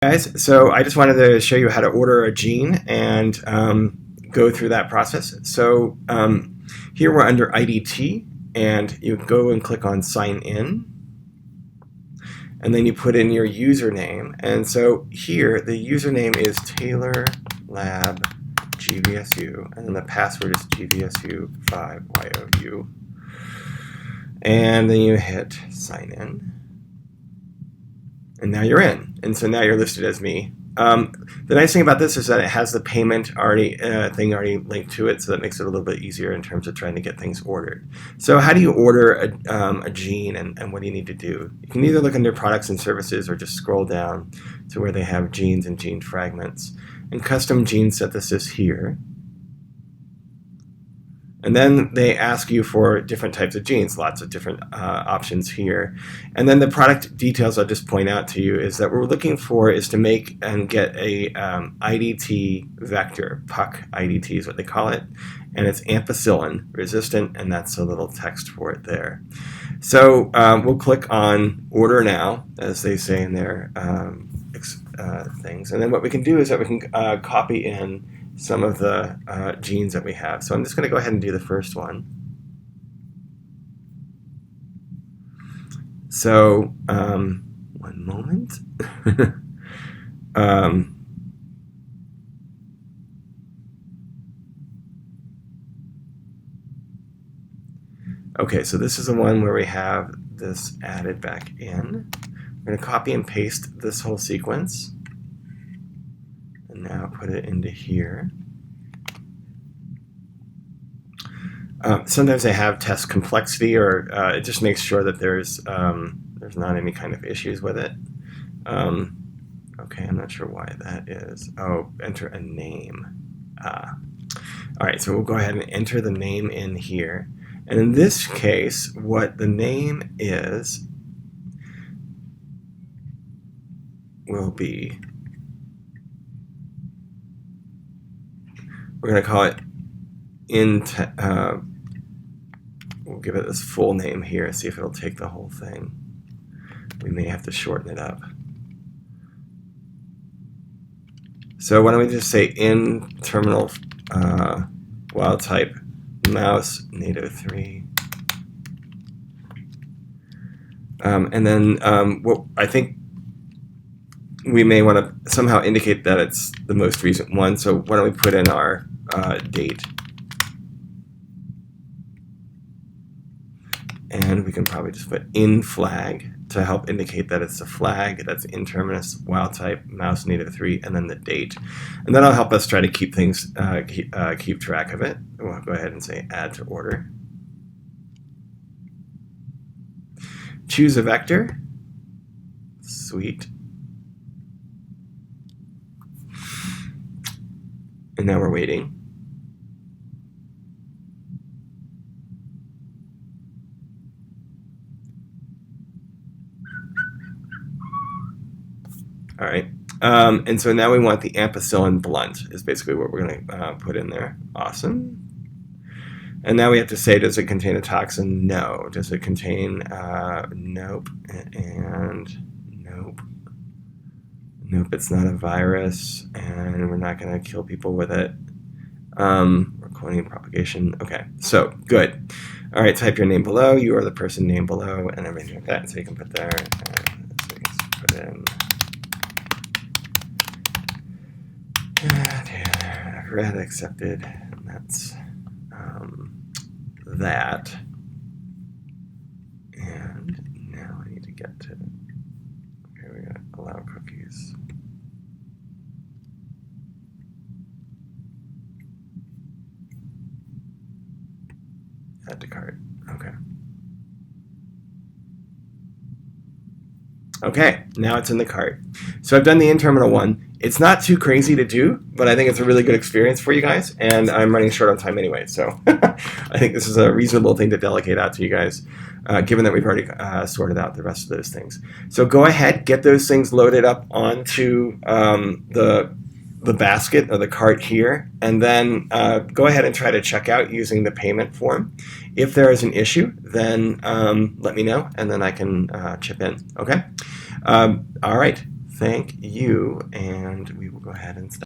Guys, so I just wanted to show you how to order a gene and go through that process. So here we're under IDT, and you go and click on sign in, and then you put in your username. And so here the username is Taylor Lab GVSU, and then the password is GVSU5YOU. And then you hit sign in. And now you're in, and so now you're listed as me. The nice thing about this is that it has the payment thing already linked to it, so that makes it a little bit easier in terms of trying to get things ordered. So how do you order a gene, and what do you need to do? You can either look under products and services or just scroll down to where they have genes and gene fragments. And custom gene synthesis here. And then they ask you for different types of genes, lots of different options here. And then the product details I'll just point out to you is that what we're looking for is to make and get a IDT vector, PUC IDT is what they call it, and it's ampicillin resistant, and that's a little text for it there. So we'll click on order now, as they say in their things. And then what we can do is that we can copy in some of the genes that we have. So I'm just going to go ahead and do the first one. So one moment. Okay, so this is the one where we have this added back in. We're going to copy and paste this whole sequence. And now put it into here. Sometimes they have test complexity, or it just makes sure that there's not any kind of issues with it. Okay, I'm not sure why that is. Oh, enter a name. All right, so we'll go ahead and enter the name in here. And in this case, what the name is will be, we're going to call it we'll give it this full name here, see if it'll take the whole thing. We may have to shorten it up. So why don't we just say in terminal wild type mouse native 3. And then what I think we may want to somehow indicate that it's the most recent one. So why don't we put in our date. And we can probably just put in flag to help indicate that it's a flag that's in terminus wild type mouse native 3, and then the date. And that'll help us try to keep things keep track of it. We'll go ahead and say add to order. Choose a vector. Sweet. And now we're waiting. All right, and so now we want the ampicillin blunt is basically what we're going to put in there. Awesome. And now we have to say, does it contain a toxin? No. Does it contain, nope, and nope. Nope, it's not a virus, and we're not going to kill people with it. We're cloning propagation. Okay, so good. All right, type your name below. You are the person named below, and everything like that. So you can put there, so you can put in. Taylor, read, accepted, and that's that. And now I need to get to, okay, we got allow cookies. Add to cart, okay. Okay, now it's in the cart. So I've done the in-terminal one. It's not too crazy to do, but I think it's a really good experience for you guys, and I'm running short on time anyway, so I think this is a reasonable thing to delegate out to you guys, given that we've already sorted out the rest of those things. So go ahead, get those things loaded up onto the basket or the cart here, and then go ahead and try to check out using the payment form. If there is an issue, then let me know, and then I can chip in, okay? All right. thank you, and we will go ahead and stop.